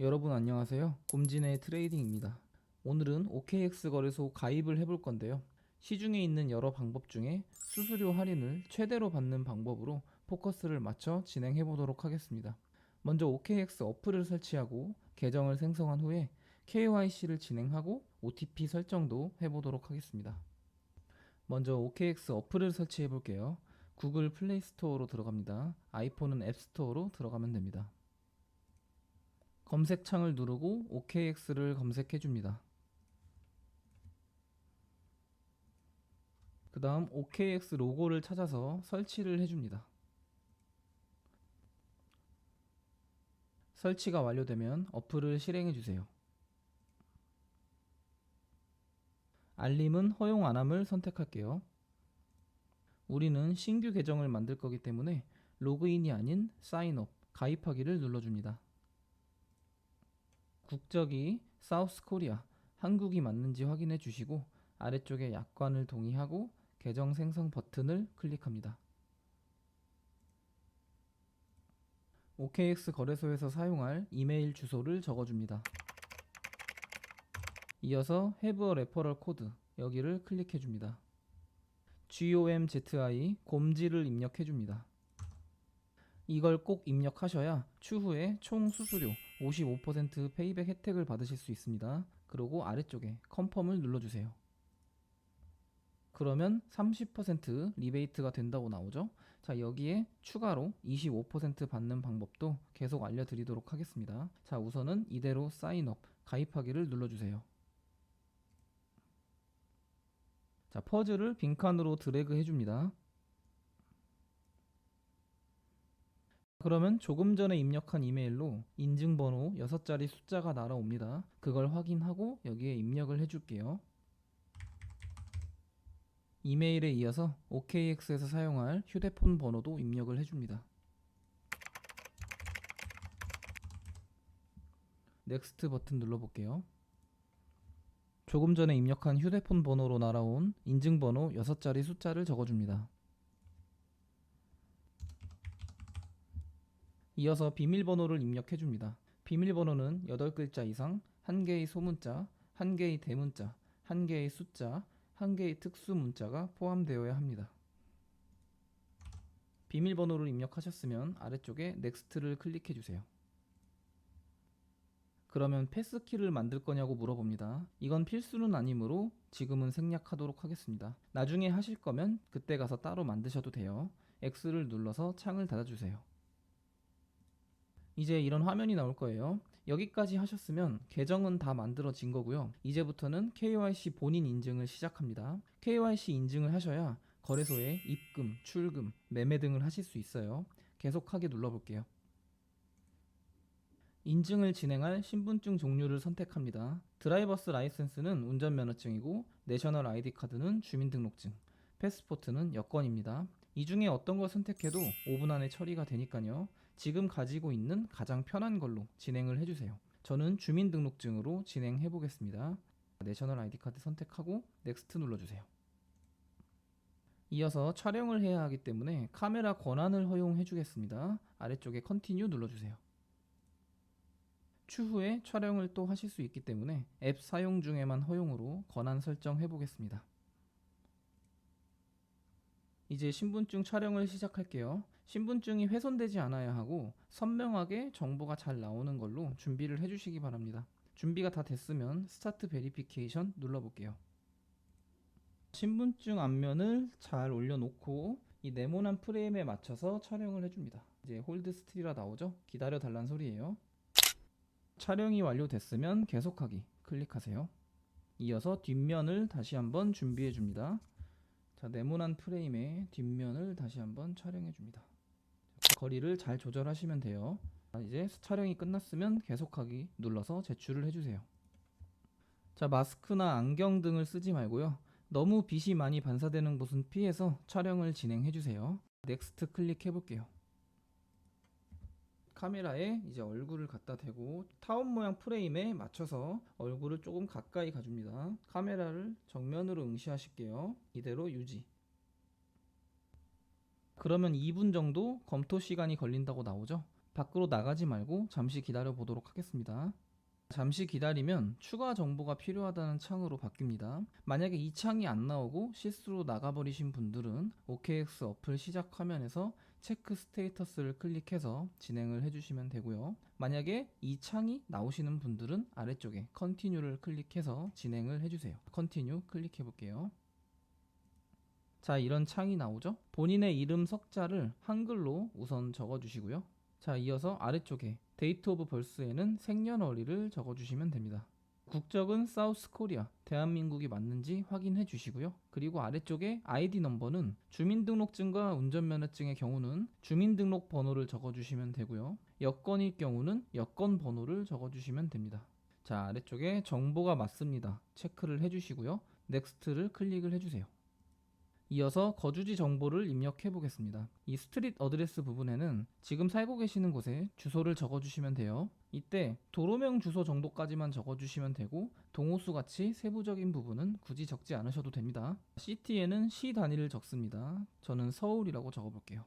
여러분 안녕하세요. 곰진의 트레이딩입니다. 오늘은 OKX 거래소 가입을 해볼 건데요. 시중에 있는 여러 방법 중에 수수료 할인을 최대로 받는 방법으로 포커스를 맞춰 진행해 보도록 하겠습니다. 먼저 OKX 어플을 설치하고 계정을 생성한 후에 KYC를 진행하고 OTP 설정도 해보도록 하겠습니다. 먼저 OKX 어플을 설치해 볼게요. 구글 플레이 스토어로 들어갑니다. 아이폰은 앱 스토어로 들어가면 됩니다. 검색창을 누르고 OKX를 검색해 줍니다. 그 다음 OKX 로고를 찾아서 설치를 해줍니다. 설치가 완료되면 어플을 실행해 주세요. 알림은 허용 안함을 선택할게요. 우리는 신규 계정을 만들 거기 때문에 로그인이 아닌 사인업, 가입하기를 눌러줍니다. 국적이 사우스 코리아, 한국이 맞는지 확인해 주시고 아래쪽에 약관을 동의하고 계정 생성 버튼을 클릭합니다. OKX 거래소에서 사용할 이메일 주소를 적어줍니다. 이어서 Have a Referral Code 여기를 클릭해줍니다. GOMZI 곰지를 입력해줍니다. 이걸 꼭 입력하셔야 추후에 총 수수료 55% 페이백 혜택을 받으실 수 있습니다. 그리고 아래쪽에 컨펌을 눌러주세요. 그러면 30% 리베이트가 된다고 나오죠. 자, 여기에 추가로 25% 받는 방법도 계속 알려드리도록 하겠습니다. 자, 우선은 이대로 사인업, 가입하기를 눌러주세요. 자, 퍼즐을 빈칸으로 드래그 해줍니다. 그러면 조금 전에 입력한 이메일로 인증번호 6자리 숫자가 날아옵니다. 그걸 확인하고 여기에 입력을 해줄게요. 이메일에 이어서 OKX에서 사용할 휴대폰 번호도 입력을 해줍니다. 넥스트 버튼 눌러볼게요. 조금 전에 입력한 휴대폰 번호로 날아온 인증번호 6자리 숫자를 적어줍니다. 이어서 비밀번호를 입력해줍니다. 비밀번호는 8글자 이상, 1개의 소문자, 1개의 대문자, 1개의 숫자, 1개의 특수문자가 포함되어야 합니다. 비밀번호를 입력하셨으면 아래쪽에 넥스트를 클릭해주세요. 그러면 패스키를 만들 거냐고 물어봅니다. 이건 필수는 아니므로 지금은 생략하도록 하겠습니다. 나중에 하실 거면 그때 가서 따로 만드셔도 돼요. X를 눌러서 창을 닫아주세요. 이제 이런 화면이 나올 거예요. 여기까지 하셨으면 계정은 다 만들어진 거고요. 이제부터는 KYC 본인 인증을 시작합니다. KYC 인증을 하셔야 거래소에 입금, 출금, 매매 등을 하실 수 있어요. 계속하게 눌러볼게요. 인증을 진행할 신분증 종류를 선택합니다. 드라이버스 라이센스는 운전면허증이고 내셔널 아이디 카드는 주민등록증, 패스포트는 여권입니다. 이 중에 어떤 걸 선택해도 5분 안에 처리가 되니까요. 지금 가지고 있는 가장 편한 걸로 진행을 해주세요. 저는 주민등록증으로 진행해 보겠습니다. 내셔널 아이디 카드 선택하고 넥스트 눌러주세요. 이어서 촬영을 해야 하기 때문에 카메라 권한을 허용해 주겠습니다. 아래쪽에 컨티뉴 눌러주세요. 추후에 촬영을 또 하실 수 있기 때문에 앱 사용 중에만 허용으로 권한 설정해 보겠습니다. 이제 신분증 촬영을 시작할게요. 신분증이 훼손되지 않아야 하고 선명하게 정보가 잘 나오는 걸로 준비를 해주시기 바랍니다. 준비가 다 됐으면 스타트 베리피케이션 눌러볼게요. 신분증 앞면을 잘 올려놓고 이 네모난 프레임에 맞춰서 촬영을 해줍니다. 이제 홀드 스틸이라 나오죠? 기다려 달란 소리예요. 촬영이 완료됐으면 계속하기 클릭하세요. 이어서 뒷면을 다시 한번 준비해 줍니다. 자, 네모난 프레임의 뒷면을 다시 한번 촬영해 줍니다. 거리를 잘 조절하시면 돼요. 자, 이제 촬영이 끝났으면 계속하기 눌러서 제출을 해주세요. 자, 마스크나 안경 등을 쓰지 말고요. 너무 빛이 많이 반사되는 곳은 피해서 촬영을 진행해 주세요. 넥스트 클릭해 볼게요. 카메라에 이제 얼굴을 갖다 대고 타원 모양 프레임에 맞춰서 얼굴을 조금 가까이 가줍니다. 카메라를 정면으로 응시하실게요. 이대로 유지. 그러면 2분 정도 검토 시간이 걸린다고 나오죠. 밖으로 나가지 말고 잠시 기다려 보도록 하겠습니다. 잠시 기다리면 추가 정보가 필요하다는 창으로 바뀝니다. 만약에 이 창이 안 나오고 실수로 나가버리신 분들은 OKX 어플 시작 화면에서 체크 스테이터스를 클릭해서 진행을 해주시면 되고요. 만약에 이 창이 나오시는 분들은 아래쪽에 컨티뉴를 클릭해서 진행을 해주세요. 컨티뉴 클릭해 볼게요. 자, 이런 창이 나오죠? 본인의 이름 석자를 한글로 우선 적어주시고요. 자, 이어서 아래쪽에 데이트 오브 벌스에는 생년월일을 적어주시면 됩니다. 국적은 사우스 코리아, 대한민국이 맞는지 확인해 주시고요. 그리고 아래쪽에 아이디 넘버는 주민등록증과 운전면허증의 경우는 주민등록 번호를 적어주시면 되고요. 여권일 경우는 여권 번호를 적어주시면 됩니다. 자, 아래쪽에 정보가 맞습니다. 체크를 해주시고요. 넥스트를 클릭을 해주세요. 이어서 거주지 정보를 입력해 보겠습니다. 이 스트릿 어드레스 부분에는 지금 살고 계시는 곳에 주소를 적어주시면 돼요. 이때 도로명 주소 정도까지만 적어주시면 되고 동호수 같이 세부적인 부분은 굳이 적지 않으셔도 됩니다. 시티에는 시 단위를 적습니다. 저는 서울이라고 적어볼게요.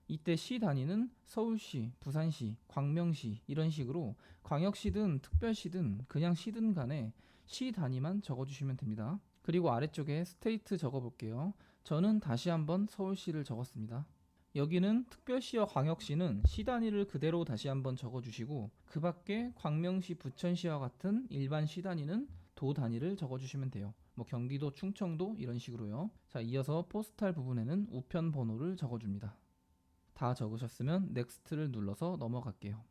이때 시 단위는 서울시, 부산시, 광명시 이런 식으로 광역시든 특별시든 그냥 시든 간에 시 단위만 적어주시면 됩니다. 그리고 아래쪽에 스테이트 적어볼게요. 저는 다시 한번 서울시를 적었습니다. 여기는 특별시와 광역시는 시 단위를 그대로 다시 한번 적어주시고 그 밖에 광명시, 부천시와 같은 일반 시 단위는 도 단위를 적어주시면 돼요. 뭐 경기도, 충청도 이런 식으로요. 자, 이어서 포스탈 부분에는 우편 번호를 적어줍니다. 다 적으셨으면 넥스트를 눌러서 넘어갈게요.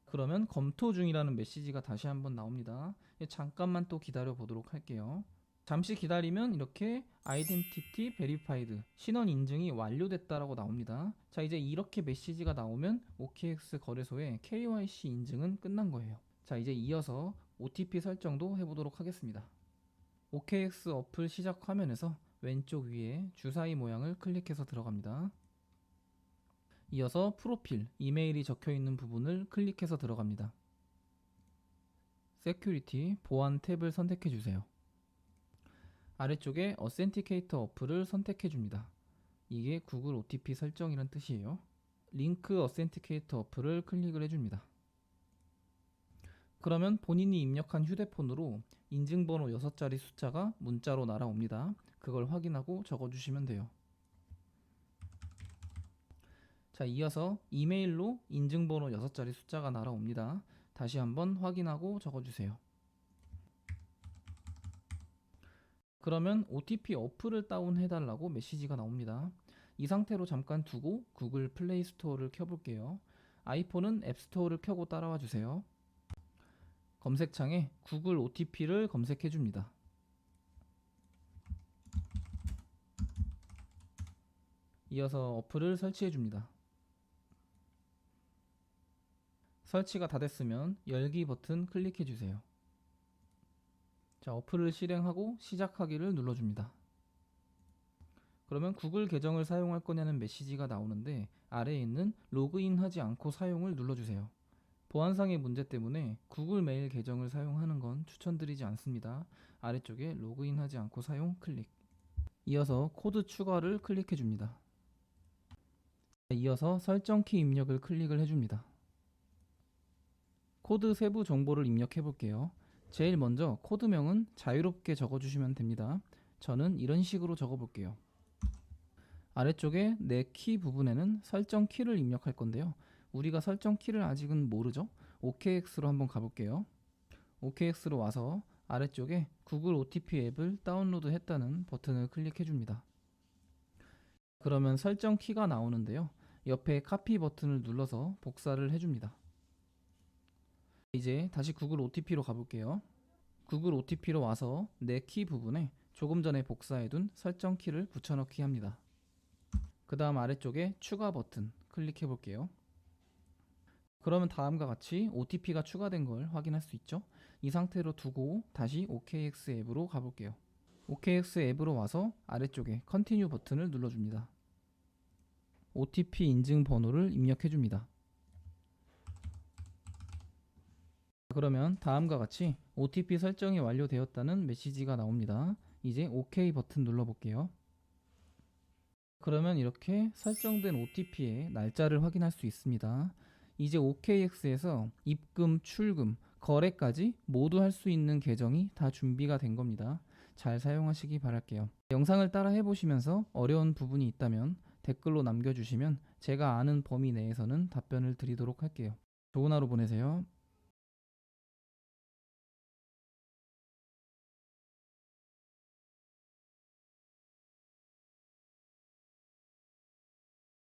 그러면 검토 중이라는 메시지가 다시 한번 나옵니다. 잠깐만 또 기다려 보도록 할게요. 잠시 기다리면 이렇게 아이덴티티 베리파이드 신원 인증이 완료됐다라고 나옵니다. 자, 이제 이렇게 메시지가 나오면 OKX 거래소의 KYC 인증은 끝난 거예요. 자, 이제 이어서 OTP 설정도 해보도록 하겠습니다. OKX 어플 시작 화면에서 왼쪽 위에 주사위 모양을 클릭해서 들어갑니다. 이어서 프로필, 이메일이 적혀있는 부분을 클릭해서 들어갑니다. 세큐리티, 보안 탭을 선택해주세요. 아래쪽에 어센티케이터 어플을 선택해줍니다. 이게 구글 OTP 설정이란 뜻이에요. 링크 어센티케이터 어플을 클릭을 해줍니다. 그러면 본인이 입력한 휴대폰으로 인증번호 6자리 숫자가 문자로 날아옵니다. 그걸 확인하고 적어주시면 돼요. 자, 이어서 이메일로 인증번호 6자리 숫자가 날아옵니다. 다시 한번 확인하고 적어주세요. 그러면 OTP 어플을 다운해달라고 메시지가 나옵니다. 이 상태로 잠깐 두고 구글 플레이 스토어를 켜볼게요. 아이폰은 앱 스토어를 켜고 따라와 주세요. 검색창에 구글 OTP를 검색해줍니다. 이어서 어플을 설치해줍니다. 설치가 다 됐으면 열기 버튼 클릭해주세요. 자, 어플을 실행하고 시작하기를 눌러줍니다. 그러면 구글 계정을 사용할 거냐는 메시지가 나오는데 아래에 있는 로그인하지 않고 사용을 눌러주세요. 보안상의 문제 때문에 구글 메일 계정을 사용하는 건 추천드리지 않습니다. 아래쪽에 로그인하지 않고 사용 클릭. 이어서 코드 추가를 클릭해줍니다. 이어서 설정키 입력을 클릭을 해줍니다. 코드 세부 정보를 입력해 볼게요. 제일 먼저 코드명은 자유롭게 적어주시면 됩니다. 저는 이런 식으로 적어볼게요. 아래쪽에 내 키 부분에는 설정 키를 입력할 건데요. 우리가 설정 키를 아직은 모르죠? OKX로 한번 가볼게요. OKX로 와서 아래쪽에 구글 OTP 앱을 다운로드 했다는 버튼을 클릭해 줍니다. 그러면 설정 키가 나오는데요. 옆에 카피 버튼을 눌러서 복사를 해줍니다. 이제 다시 구글 OTP로 가볼게요. 구글 OTP로 와서 내 키 부분에 조금 전에 복사해둔 설정 키를 붙여넣기 합니다. 그 다음 아래쪽에 추가 버튼 클릭해 볼게요. 그러면 다음과 같이 OTP가 추가된 걸 확인할 수 있죠. 이 상태로 두고 다시 OKX 앱으로 가볼게요. OKX 앱으로 와서 아래쪽에 컨티뉴 버튼을 눌러줍니다. OTP 인증 번호를 입력해 줍니다. 그러면 다음과 같이 OTP 설정이 완료되었다는 메시지가 나옵니다. 이제 OK 버튼 눌러볼게요. 그러면 이렇게 설정된 OTP의 날짜를 확인할 수 있습니다. 이제 OKX에서 입금, 출금, 거래까지 모두 할 수 있는 계정이 다 준비가 된 겁니다. 잘 사용하시기 바랄게요. 영상을 따라 해보시면서 어려운 부분이 있다면 댓글로 남겨주시면 제가 아는 범위 내에서는 답변을 드리도록 할게요. 좋은 하루 보내세요.